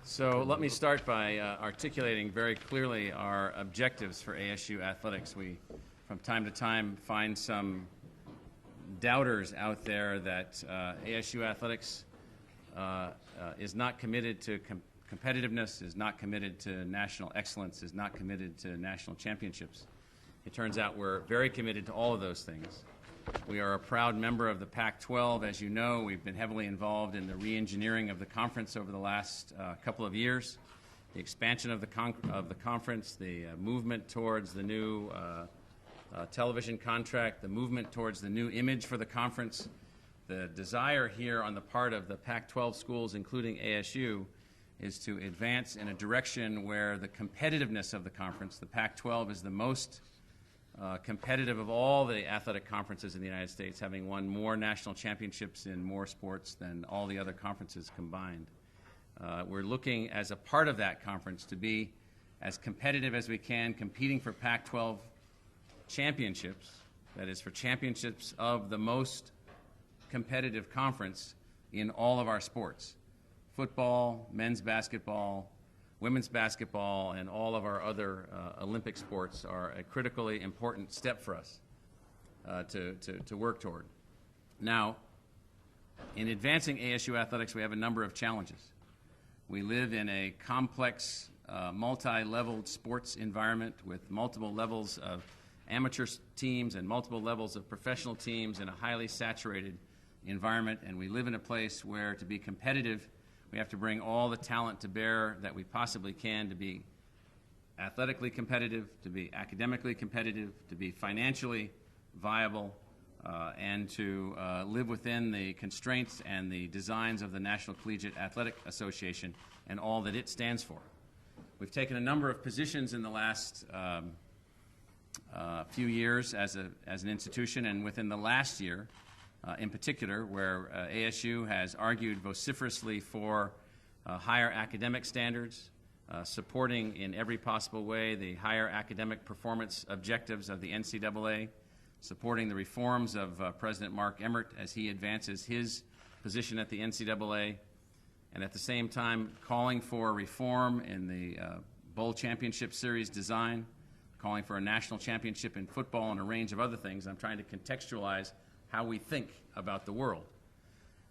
So let me start by articulating very clearly our objectives for ASU athletics. We, from time to time, find some doubters out there that ASU athletics is not committed to competitiveness, is not committed to national excellence, is not committed to national championships. It turns out we're very committed to all of those things. We are a proud member of the Pac-12. As you know, we've been heavily involved in the re-engineering of the conference over the last couple of years. The expansion of the conference, the movement towards the new television contract, the movement towards the new image for the conference, the desire here on the part of the Pac-12 schools, including ASU, is to advance in a direction where the competitiveness of the conference, the Pac-12 is the most competitive of all the athletic conferences in the United States, having won more national championships in more sports than all the other conferences combined. We're looking as a part of that conference to be as competitive as we can, competing for Pac-12 championships, that is for championships of the most competitive conference in all of our sports. Football, men's basketball, women's basketball, and all of our other Olympic sports are a critically important step for us to work toward. Now, in advancing ASU athletics, we have a number of challenges. We live in a complex, multi-leveled sports environment with multiple levels of amateur teams and multiple levels of professional teams in a highly saturated environment, and we live in a place where, to be competitive, we have to bring all the talent to bear that we possibly can to be athletically competitive, to be academically competitive, to be financially viable, and to live within the constraints and the designs of the National Collegiate Athletic Association and all that it stands for. We've taken a number of positions in the last few years as an institution, and within the last year, in particular, where ASU has argued vociferously for higher academic standards, supporting in every possible way the higher academic performance objectives of the NCAA, supporting the reforms of President Mark Emmert as he advances his position at the NCAA, and at the same time calling for reform in the Bowl Championship Series design, calling for a national championship in football and a range of other things. I'm trying to contextualize how we think about the world.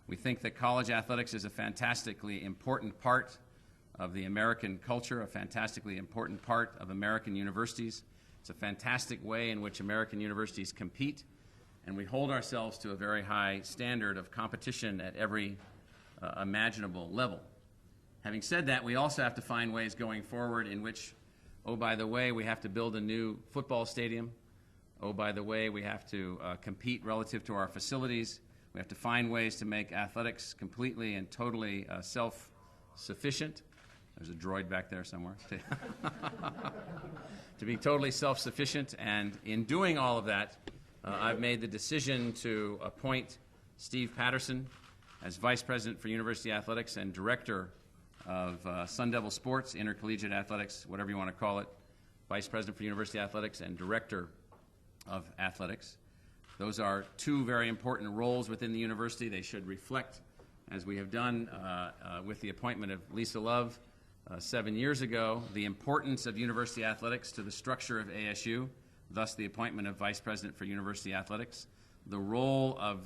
We think that college athletics is a fantastically important part of the American culture, a fantastically important part of American universities. It's a fantastic way in which American universities compete, and we hold ourselves to a very high standard of competition at every imaginable level. Having said that, we also have to find ways going forward in which, oh, by the way, we have to build a new football stadium. Oh, by the way, we have to compete relative to our facilities. We have to find ways to make athletics completely and totally self-sufficient. There's a droid back there somewhere. To be totally self-sufficient. And in doing all of that, I've made the decision to appoint Steve Patterson as Vice President for University Athletics and Director of Sun Devil Sports, Intercollegiate Athletics, whatever you want to call it, Vice President for University Athletics and Director of Athletics. Those are two very important roles within the university. They should reflect, as we have done with the appointment of Lisa Love 7 years ago, the importance of university athletics to the structure of ASU, thus the appointment of Vice President for University Athletics, the role of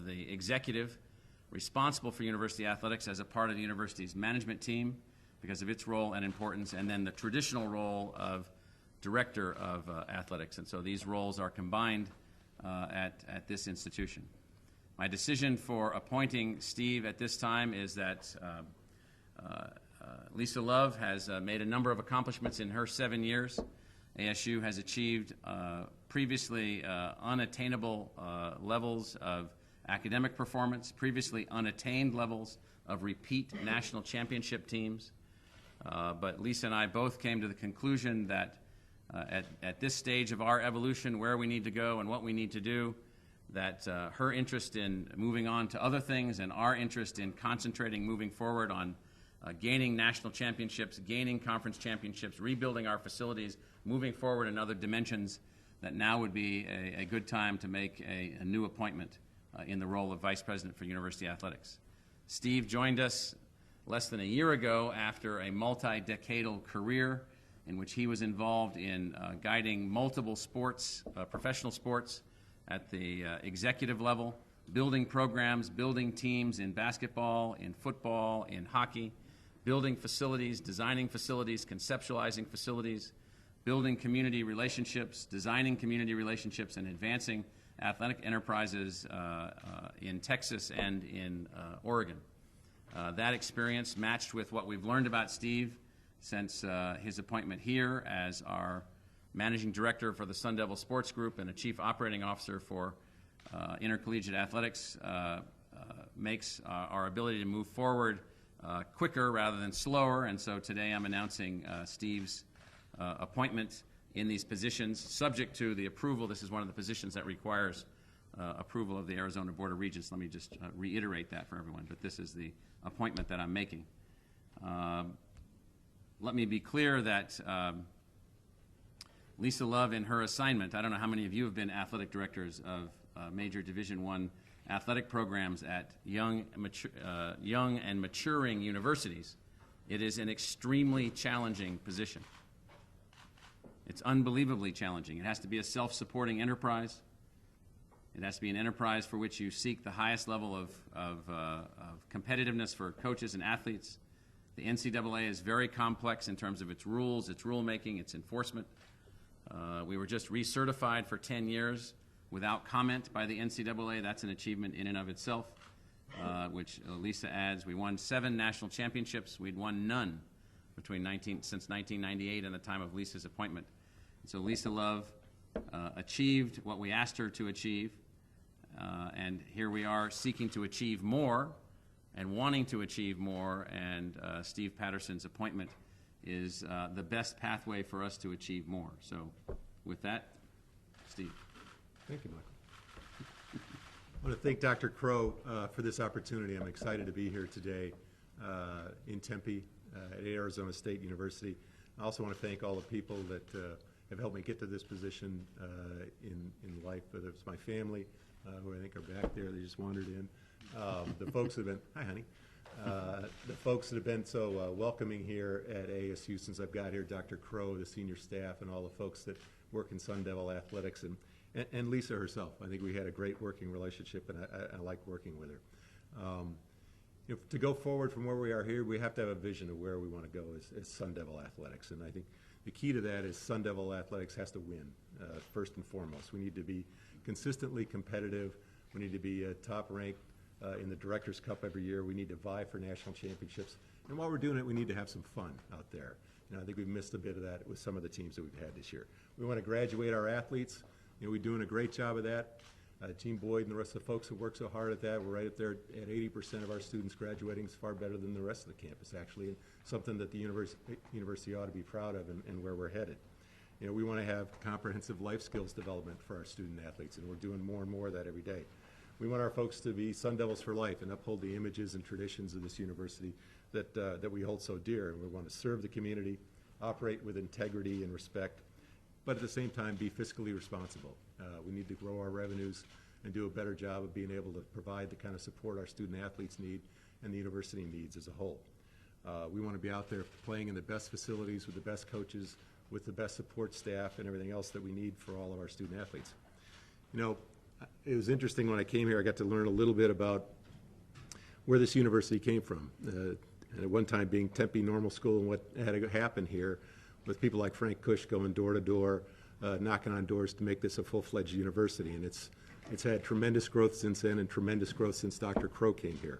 the executive responsible for university athletics as a part of the university's management team because of its role and importance, and then the traditional role of Director of Athletics. And so these roles are combined at this institution. My decision for appointing Steve at this time is that Lisa Love has made a number of accomplishments in her 7 years. ASU has achieved previously unattainable levels of academic performance, previously unattained levels of repeat national championship teams. But Lisa and I both came to the conclusion that at this stage of our evolution, where we need to go and what we need to do, that her interest in moving on to other things and our interest in concentrating moving forward on gaining national championships, gaining conference championships, rebuilding our facilities, moving forward in other dimensions, that now would be a good time to make a new appointment in the role of Vice President for University Athletics. Steve joined us less than a year ago after a multi-decadal career in which he was involved in guiding multiple sports, professional sports at the executive level, building programs, building teams in basketball, in football, in hockey, building facilities, designing facilities, conceptualizing facilities, building community relationships, designing community relationships, and advancing athletic enterprises in Texas and in Oregon. That experience matched with what we've learned about Steve since his appointment here as our managing director for the Sun Devil Sports Group and a chief operating officer for intercollegiate athletics makes our ability to move forward quicker rather than slower. And so today I'm announcing Steve's appointment in these positions, subject to the approval. This is one of the positions that requires approval of the Arizona Board of Regents. Let me just reiterate that for everyone, but this is the appointment that I'm making. Let me be clear that Lisa Love, in her assignment, I don't know how many of you have been athletic directors of major Division I athletic programs at young and maturing universities. It is an extremely challenging position. It's unbelievably challenging. It has to be a self-supporting enterprise. It has to be an enterprise for which you seek the highest level of competitiveness for coaches and athletes. The NCAA is very complex in terms of its rules, its rulemaking, its enforcement. We were just recertified for 10 years without comment by the NCAA. That's an achievement in and of itself, which Lisa adds. We won 7 national championships. We'd won none since 1998 and the time of Lisa's appointment. And so Lisa Love achieved what we asked her to achieve, and here we are seeking to achieve more and wanting to achieve more, and Steve Patterson's appointment is the best pathway for us to achieve more. So with that, Steve. Thank you, Michael. I want to thank Dr. Crow for this opportunity. I'm excited to be here today in Tempe at Arizona State University. I also want to thank all the people that have helped me get to this position in life, whether it's my family, who I think are back there, they just wandered in. The folks that have been, hi honey, the folks that have been so welcoming here at ASU since I've got here, Dr. Crow, the senior staff, and all the folks that work in Sun Devil Athletics, and Lisa herself. I think we had a great working relationship, and I like working with her. To go forward from where we are here, we have to have a vision of where we want to go as Sun Devil Athletics, and I think the key to that is Sun Devil Athletics has to win, first and foremost. We need to be consistently competitive. We need to be top ranked in the Directors' Cup every year. We need to vie for national championships. And while we're doing it, we need to have some fun out there. I think we've missed a bit of that with some of the teams that we've had this year. We want to graduate our athletes. We're doing a great job of that. Team Boyd and the rest of the folks who work so hard at that, we're right up there at 80% of our students graduating. It's far better than the rest of the campus, actually, and something that the university ought to be proud of and where we're headed. We want to have comprehensive life skills development for our student athletes, and we're doing more and more of that every day. We want our folks to be Sun Devils for life and uphold the images and traditions of this university that we hold so dear. And we want to serve the community, operate with integrity and respect, but at the same time be fiscally responsible. We need to grow our revenues and do a better job of being able to provide the kind of support our student athletes need and the university needs as a whole. We want to be out there playing in the best facilities with the best coaches, with the best support staff and everything else that we need for all of our student athletes. It was interesting when I came here, I got to learn a little bit about where this university came from. And at one time being Tempe Normal School and what had to happen here with people like Frank Cush going door to door, knocking on doors to make this a full-fledged university. And it's had tremendous growth since then and tremendous growth since Dr. Crow came here.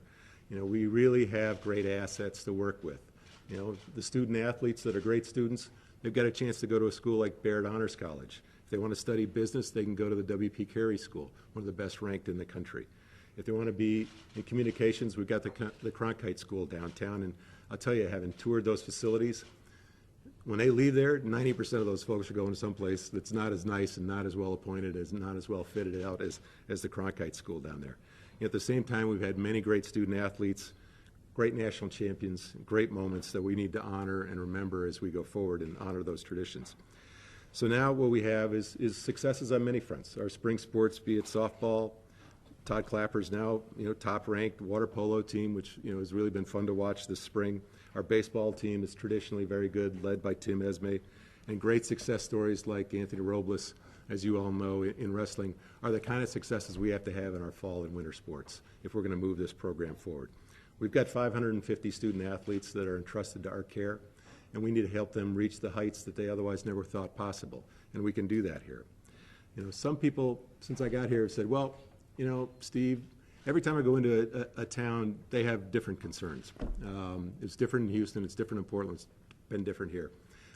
We really have great assets to work with. The student athletes that are great students, they've got a chance to go to a school like Baird Honors College. If they want to study business, they can go to the W.P. Carey School, one of the best ranked in the country. If they want to be in communications, we've got the Cronkite School downtown, and I'll tell you, having toured those facilities, when they leave there, 90% of those folks are going to someplace that's not as nice and not as well appointed, not as well fitted out as the Cronkite School down there. At the same time, we've had many great student athletes, great national champions, great moments that we need to honor and remember as we go forward and honor those traditions. So now what we have is successes on many fronts. Our spring sports, be it softball, Todd Clapper's now, top-ranked water polo team, which, has really been fun to watch this spring. Our baseball team is traditionally very good, led by Tim Esme. And great success stories like Anthony Robles, as you all know, in wrestling, are the kind of successes we have to have in our fall and winter sports if we're going to move this program forward. We've got 550 student athletes that are entrusted to our care, and we need to help them reach the heights that they otherwise never thought possible, and we can do that here. Some people, since I got here, have said, well, Steve, every time I go into a town, they have different concerns. It's different in Houston, it's different in Portland, it's been different here.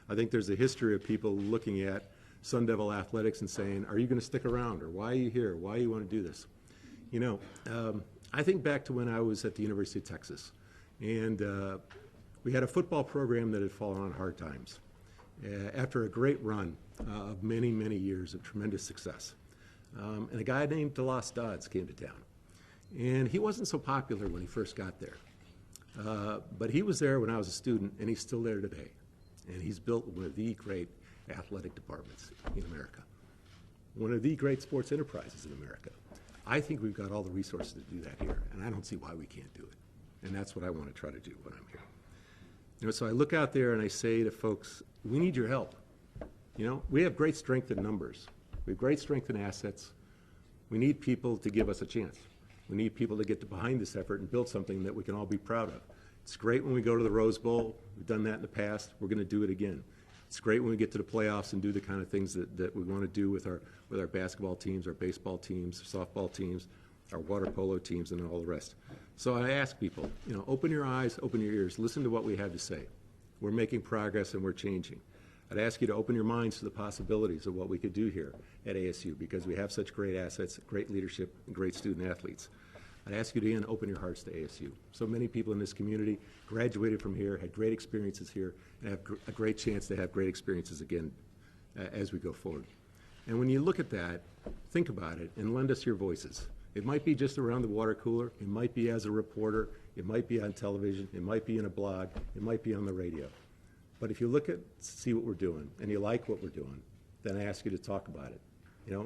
I think there's a history of people looking at Sun Devil athletics and saying, are you going to stick around, or why are you here, why do you want to do this? I think back to when I was at the University of Texas, and we had a football program that had fallen on hard times. After a great run of many, many years of tremendous success. And a guy named DeLoss Dodds came to town. And he wasn't so popular when he first got there. But he was there when I was a student, and he's still there today. And he's built one of the great athletic departments in America, one of the great sports enterprises in America. I think we've got all the resources to do that here, and I don't see why we can't do it. And that's what I want to try to do when I'm here. So I look out there and I say to folks, we need your help. We have great strength in numbers. We have great strength in assets. We need people to give us a chance. We need people to get behind this effort and build something that we can all be proud of. It's great when we go to the Rose Bowl. We've done that in the past. We're going to do it again. It's great when we get to the playoffs and do the kind of things that we want to do with our basketball teams, our baseball teams, softball teams, our water polo teams, and all the rest. So I ask people, open your eyes, open your ears, listen to what we have to say. We're making progress and we're changing. I'd ask you to open your minds to the possibilities of what we could do here at ASU, because we have such great assets, great leadership, and great student athletes. I'd ask you to, again, open your hearts to ASU. So many people in this community graduated from here, had great experiences here, and have a great chance to have great experiences again as we go forward. And when you look at that, think about it and lend us your voices. It might be just around the water cooler, it might be as a reporter, it might be on television, it might be in a blog, it might be on the radio. But if you look at, see what we're doing, and you like what we're doing, then I ask you to talk about it.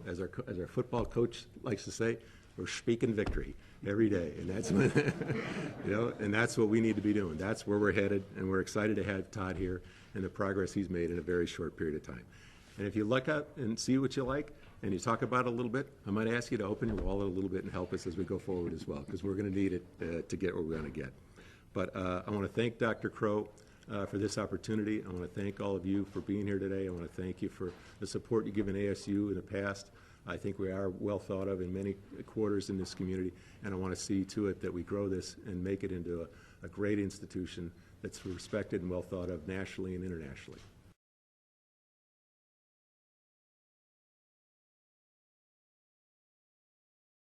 As our football coach likes to say, we're speaking victory every day, and that's when, and that's what we need to be doing. That's where we're headed, and we're excited to have Todd here and the progress he's made in a very short period of time. And if you look up and see what you like, and you talk about it a little bit, I might ask you to open your wallet a little bit and help us as we go forward as well, because we're going to need it to get where we're going to get. But I want to thank Dr. Crow for this opportunity. I want to thank all of you for being here today. I want to thank you for the support you've given ASU in the past. I think we are well thought of in many quarters in this community, and I want to see to it that we grow this and make it into a great institution that's respected and well thought of nationally and internationally.